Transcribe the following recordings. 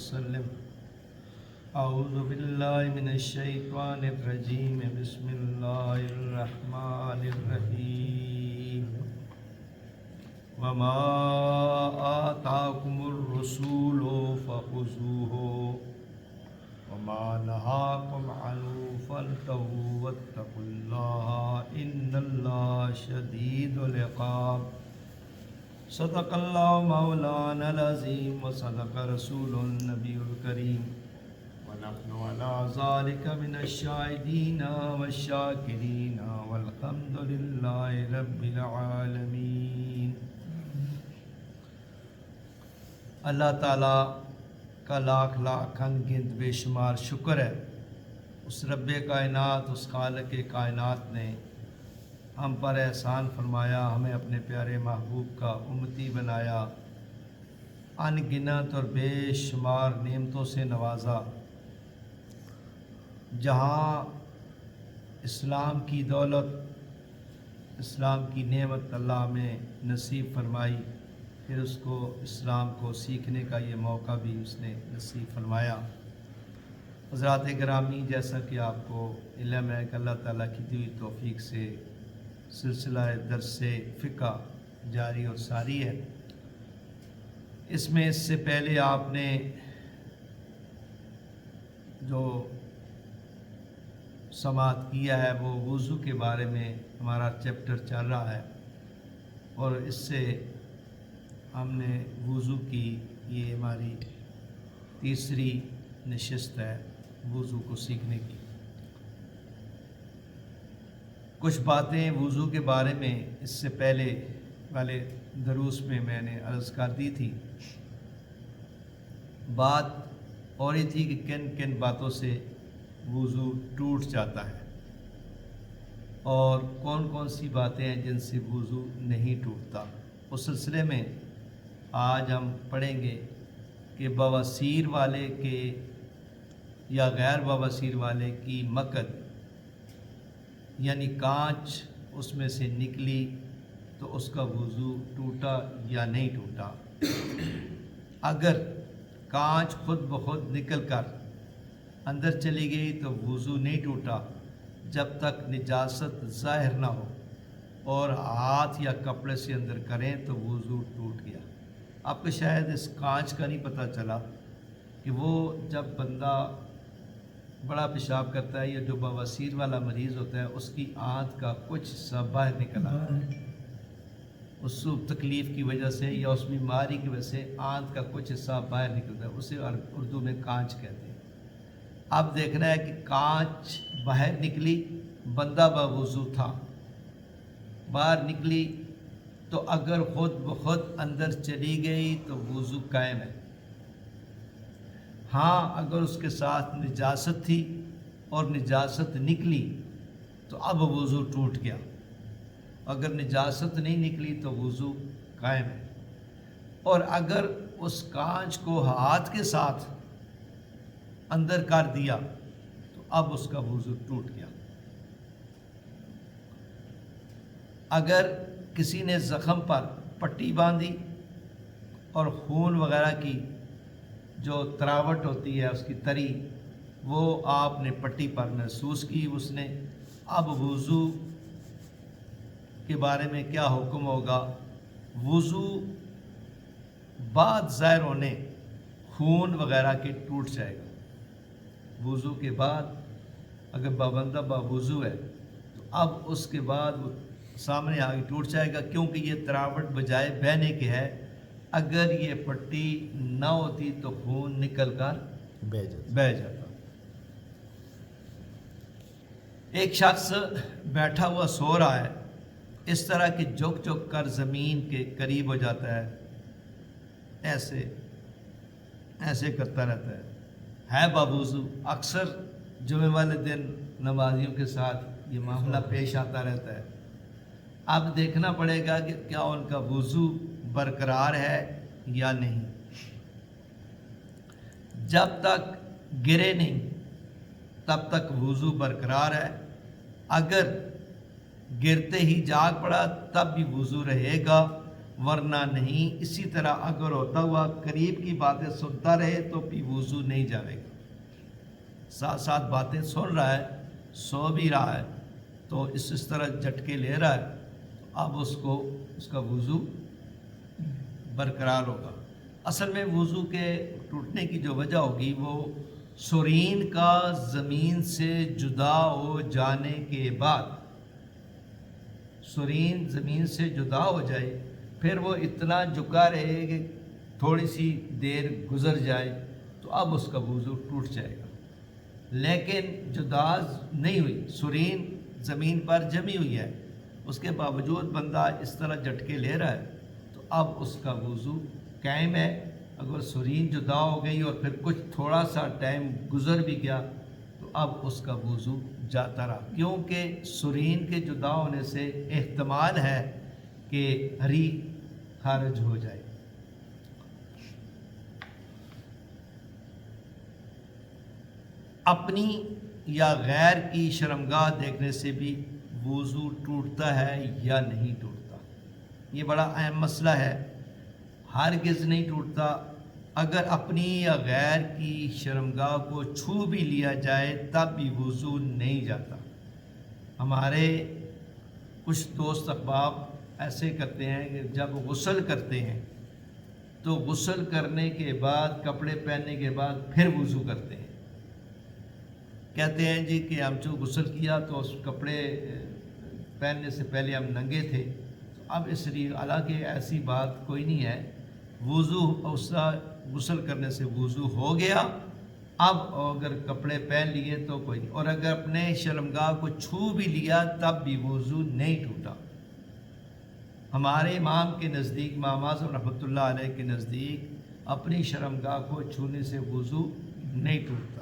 وسلم۔ اعوذ باللہ من الشیطان الرجیم، بسم اللہ الرحمن الرحیم۔ وما آتاکم الرسول فخذوہ وما نہاکم عنہ فانتہوا واتقوا اللہ ان اللہ شدید العقاب۔ صدق اللہ مولانا العظیم وصدق رسول النبی الکریم، ونحن علی ذلک من الشاہدین والشاکرین والحمد للہ رب العالمین۔ اللہ تعالیٰ کا لاکھ لاکھ انگنت بے شمار شکر ہے، اس رب کائنات، اس خالق کائنات نے ہم پر احسان فرمایا، ہمیں اپنے پیارے محبوب کا امتی بنایا، ان گنت اور بے شمار نعمتوں سے نوازا۔ جہاں اسلام کی دولت، اسلام کی نعمت اللہ میں نصیب فرمائی، پھر اس کو اسلام کو سیکھنے کا یہ موقع بھی اس نے نصیب فرمایا۔ حضرات گرامی، جیسا کہ آپ کو علم ہے کہ اللہ تعالیٰ کی دی توفیق سے سلسلہ درس فقہ جاری اور ساری ہے۔ اس میں اس سے پہلے آپ نے جو سماعت کیا ہے وہ وضو کے بارے میں ہمارا چیپٹر چل رہا ہے، اور اس سے ہم نے وضو کی، یہ ہماری تیسری نشست ہے وضو کو سیکھنے کی۔ کچھ باتیں وضو کے بارے میں اس سے پہلے والے دروس میں نے عرض کر دی تھی۔ بات ہو رہی تھی کہ کن کن باتوں سے وضو ٹوٹ جاتا ہے اور کون کون سی باتیں ہیں جن سے وضو نہیں ٹوٹتا۔ اس سلسلے میں آج ہم پڑھیں گے کہ بواسیر والے کے یا غیر بواسیر والے کی مکد، یعنی کانچ اس میں سے نکلی تو اس کا وضو ٹوٹا یا نہیں ٹوٹا۔ اگر کانچ خود بخود نکل کر اندر چلی گئی تو وضو نہیں ٹوٹا جب تک نجاست ظاہر نہ ہو، اور ہاتھ یا کپڑے سے اندر کریں تو وضو ٹوٹ گیا۔ آپ کو شاید اس کانچ کا نہیں پتہ چلا کہ وہ جب بندہ بڑا پیشاب کرتا ہے یا جو بواسیر والا مریض ہوتا ہے، اس کی آنت کا کچھ حصہ باہر نکل آتا ہے، اس تکلیف کی وجہ سے یا اس بیماری کی وجہ سے آنت کا کچھ حصہ باہر نکلتا ہے، اسے اردو میں کانچ کہتے ہیں۔ اب دیکھنا ہے کہ کانچ باہر نکلی، بندہ باوضو تھا، باہر نکلی تو اگر خود بخود اندر چلی گئی تو وضو قائم ہے۔ ہاں اگر اس کے ساتھ نجاست تھی اور نجاست نکلی تو اب وضو ٹوٹ گیا، اگر نجاست نہیں نکلی تو وضو قائم ہے۔ اور اگر اس کانچ کو ہاتھ کے ساتھ اندر کر دیا تو اب اس کا وضو ٹوٹ گیا۔ اگر کسی نے زخم پر پٹی باندھی اور خون وغیرہ کی جو تراوٹ ہوتی ہے، اس کی تری، وہ آپ نے پٹی پر محسوس کی اس نے، اب وضو کے بارے میں کیا حکم ہوگا؟ وضو بعد ظاہر ہونے خون وغیرہ کے ٹوٹ جائے گا۔ وضو کے بعد اگر بندہ باوضو ہے تو اب اس کے بعد وہ سامنے آگے ٹوٹ جائے گا، کیونکہ یہ تراوٹ بجائے بہنے کے ہے۔ اگر یہ پٹی نہ ہوتی تو خون نکل کر بہہ جاتا۔ ایک شخص بیٹھا ہوا سو رہا ہے، اس طرح کہ جھک جھک کر زمین کے قریب ہو جاتا ہے، ایسے کرتا رہتا ہے باوضو۔ اکثر جمعے والے دن نمازیوں کے ساتھ یہ معاملہ پیش آتا رہتا ہے۔ اب دیکھنا پڑے گا کہ کیا ان کا وضو برقرار ہے یا نہیں۔ جب تک گرے نہیں تب تک وضو برقرار ہے، اگر گرتے ہی جاگ پڑا تب بھی وضو رہے گا، ورنہ نہیں. اسی طرح اگر ہوتا ہوا قریب کی باتیں سنتا رہے تو بھی وضو نہیں جاوے گا. ساتھ ساتھ باتیں سن رہا ہے، سو بھی رہا ہے، تو اس طرح جھٹکے لے رہا ہے، اب اس کا وضو برقرار ہوگا. اصل میں وضو کے ٹوٹنے کی جو وجہ ہوگی وہ سرین کا زمین سے جدا ہو جانے کے بعد، سرین زمین سے جدا ہو جائے، پھر وہ اتنا جھکا رہے کہ تھوڑی سی دیر گزر جائے تو اب اس کا وضو ٹوٹ جائے گا. لیکن جدا نہیں ہوئی، سرین زمین پر جمی ہوئی ہے، اس کے باوجود بندہ اس طرح جھٹکے لے رہا ہے تو اب اس کا وضو قائم ہے. اگر سرین جدا ہو گئی اور پھر کچھ تھوڑا سا ٹائم گزر بھی گیا تو اب اس کا وضو جاتا رہا، کیونکہ سرین کے جدا ہونے سے احتمال ہے کہ ہری خارج ہو جائے. اپنی یا غیر کی شرمگاہ دیکھنے سے بھی وضو ٹوٹتا ہے یا نہیں ٹوٹتا؟ یہ بڑا اہم مسئلہ ہے. ہرگز نہیں ٹوٹتا. اگر اپنی یا غیر کی شرمگاہ کو چھو بھی لیا جائے تب بھی وضو نہیں جاتا. ہمارے کچھ دوست احباب ایسے کرتے ہیں کہ جب غسل کرتے ہیں تو غسل کرنے کے بعد، کپڑے پہننے کے بعد پھر وضو کرتے ہیں. کہتے ہیں جی کہ ہم جو غسل کیا تو اس کپڑے پہننے سے پہلے ہم ننگے تھے. اب اس لیے حالانکہ ایسی بات کوئی نہیں ہے. وضو اس غسل کرنے سے وضو ہو گیا، اب اگر کپڑے پہن لیے تو کوئی نہیں. اور اگر اپنے شرمگاہ کو چھو بھی لیا تب بھی وضو نہیں ٹوٹا. ہمارے امام کے نزدیک، امام اعظم رحمۃ اللہ علیہ کے نزدیک، اپنی شرمگاہ کو چھونے سے وضو نہیں ٹوٹتا.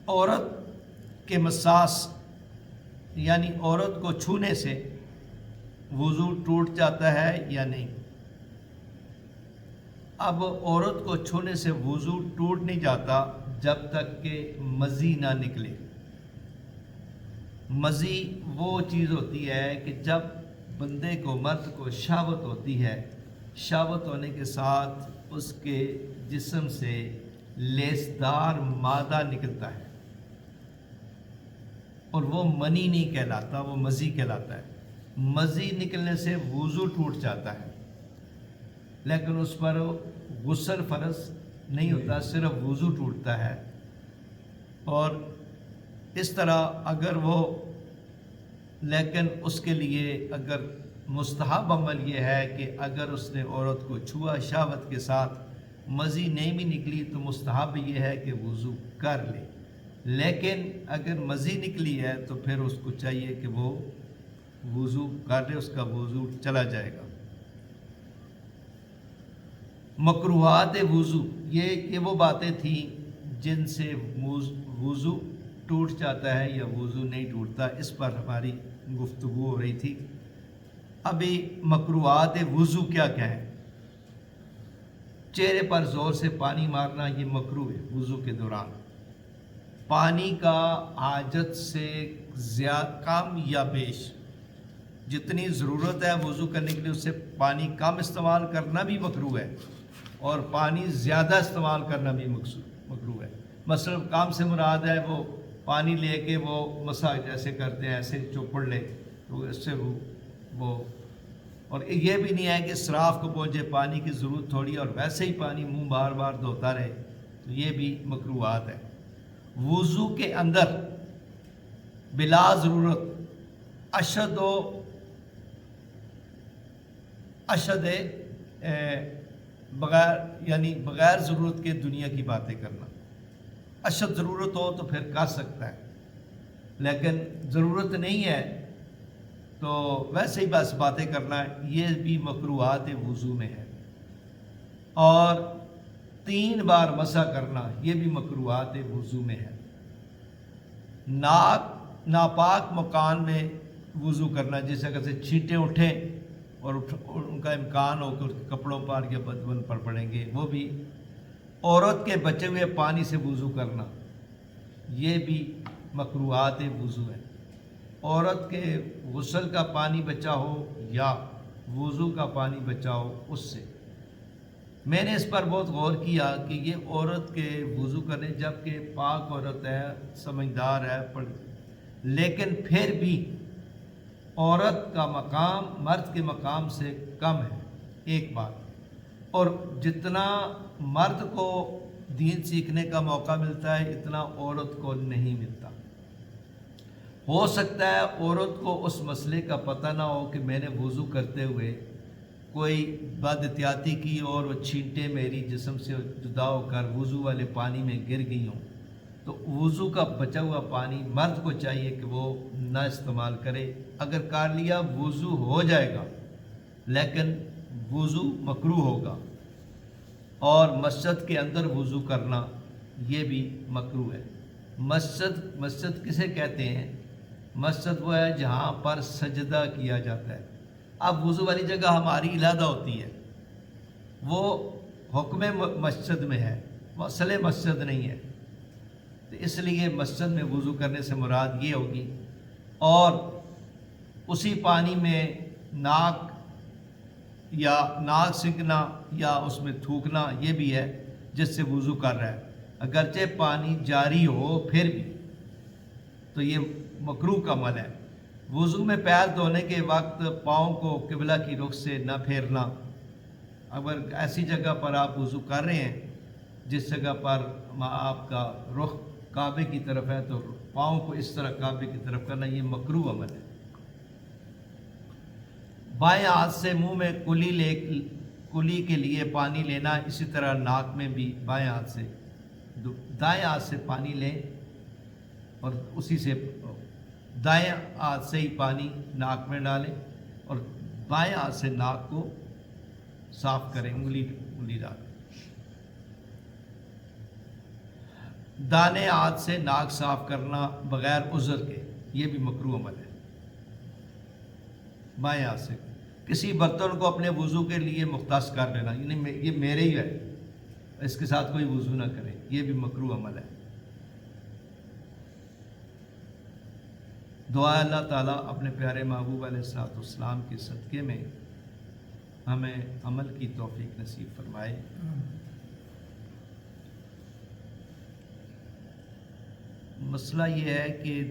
عورت کے مساس یعنی عورت کو چھونے سے وضو ٹوٹ جاتا ہے یا نہیں؟ اب عورت کو چھونے سے وضو ٹوٹ نہیں جاتا جب تک کہ مزی نہ نکلے. مزی وہ چیز ہوتی ہے کہ جب بندے کو، مرد کو شہوت ہوتی ہے، شہوت ہونے کے ساتھ اس کے جسم سے لیسدار مادہ نکلتا ہے، اور وہ منی نہیں کہلاتا، وہ مزی کہلاتا ہے. مزی نکلنے سے وضو ٹوٹ جاتا ہے، لیکن اس پر غسل فرض نہیں ہوتا، صرف وضو ٹوٹتا ہے. اور اس طرح اگر وہ، لیکن اس کے لیے اگر مستحب عمل یہ ہے کہ اگر اس نے عورت کو چھوا شہوت کے ساتھ، مزی نہیں بھی نکلی تو مستحب یہ ہے کہ وضو کر لے. لیکن اگر مزی نکلی ہے تو پھر اس کو چاہیے کہ وہ وضو کر لے، اس کا وضو چلا جائے گا. مکروہات وضو، یہ وہ باتیں تھیں جن سے وضو ٹوٹ جاتا ہے یا وضو نہیں ٹوٹتا. اس پر ہماری گفتگو ہو رہی تھی. ابھی مکروہات وضو کیا ہے؟ چہرے پر زور سے پانی مارنا یہ مکروہ ہے وضو کے دوران. پانی کا حاجت سے زیادہ کم یا بیش، جتنی ضرورت ہے وضو کرنے کے لیے اس سے پانی کم استعمال کرنا بھی مکروہ ہے، اور پانی زیادہ استعمال کرنا بھی مکروہ ہے. مثلا کام سے مراد ہے وہ پانی لے کے وہ مسا جیسے کرتے ہیں ایسے چوپڑ لے تو اس سے وہ اور یہ بھی نہیں ہے کہ اسراف کو پہنچے، پانی کی ضرورت تھوڑی اور ویسے ہی پانی منہ بار بار دھوتا رہے، تو یہ بھی مکروہات ہے. وضو کے اندر بلا ضرورت بغیر ضرورت کے دنیا کی باتیں کرنا. اشد ضرورت ہو تو پھر کر سکتا ہے، لیکن ضرورت نہیں ہے تو ویسے ہی بس باتیں کرنا، یہ بھی مکروہات وضو میں ہے. اور 3 بار مسح کرنا یہ بھی مکروہات وضو میں ہے. ناپاک مکان میں وضو کرنا، جس جگہ سے چھینٹیں اٹھیں اور ان کا امکان ہو کہ کپڑوں پر یا بدن پر پڑیں گے، وہ بھی. عورت کے بچے ہوئے پانی سے وضو کرنا یہ بھی مکروہات وضو ہے. عورت کے غسل کا پانی بچا ہو یا وضو کا پانی بچا ہو اس سے. میں نے اس پر بہت غور کیا کہ یہ عورت کے وضو کرنے، جب کہ پاک عورت ہے، سمجھدار ہے، لیکن پھر بھی عورت کا مقام مرد کے مقام سے کم ہے، ایک بات. اور جتنا مرد کو دین سیکھنے کا موقع ملتا ہے اتنا عورت کو نہیں ملتا. ہو سکتا ہے عورت کو اس مسئلے کا پتہ نہ ہو کہ میں نے وضو کرتے ہوئے کوئی بد احتیاطی کی اور وہ چھینٹیں میری جسم سے جدا ہو کر وضو والے پانی میں گر گئی ہوں، تو وضو کا بچا ہوا پانی مرد کو چاہیے کہ وہ نہ استعمال کرے. اگر کر لیا وضو ہو جائے گا لیکن وضو مکروہ ہوگا. اور مسجد کے اندر وضو کرنا یہ بھی مکروہ ہے. مسجد کسے کہتے ہیں؟ مسجد وہ ہے جہاں پر سجدہ کیا جاتا ہے. اب وضو والی جگہ ہماری علیحدہ ہوتی ہے، وہ حکم مسجد میں ہے، اصل مسجد نہیں ہے. تو اس لیے مسجد میں وضو کرنے سے مراد یہ ہوگی. اور اسی پانی میں ناک سنکنا یا اس میں تھوکنا یہ بھی ہے جس سے وضو کر رہا ہے. اگرچہ پانی جاری ہو پھر بھی تو یہ مکروہ کا عمل ہے. وضو میں پیر دھونے کے وقت پاؤں کو قبلہ کی رخ سے نہ پھیرنا. اگر ایسی جگہ پر آپ وضو کر رہے ہیں جس جگہ پر آپ کا رخ کعبے کی طرف ہے تو پاؤں کو اس طرح کعبے کی طرف کرنا یہ مکروہ عمل ہے. بائیں ہاتھ سے منہ میں کلی کے لیے پانی لینا، اسی طرح ناک میں بھی بائیں ہاتھ سے، دائیں ہاتھ سے پانی لیں اور اسی سے دائیں ہاتھ سے ہی پانی ناک میں ڈالیں اور بائیں ہاتھ سے ناک کو صاف کریں انگلی ڈال. دانے ہاتھ سے ناک صاف کرنا بغیر عذر کے یہ بھی مکروہ عمل ہے. بائیں ہاتھ سے کسی برتن کو اپنے وضو کے لیے مختص کر لینا، یعنی یہ میرے ہی ہے، اس کے ساتھ کوئی وضو نہ کرے، یہ بھی مکروہ عمل ہے. دعا اللہ تعالیٰ اپنے پیارے محبوب علیہ الصلوۃ والسلام کے صدقے میں ہمیں عمل کی توفیق نصیب فرمائے. مسئلہ یہ ہے کہ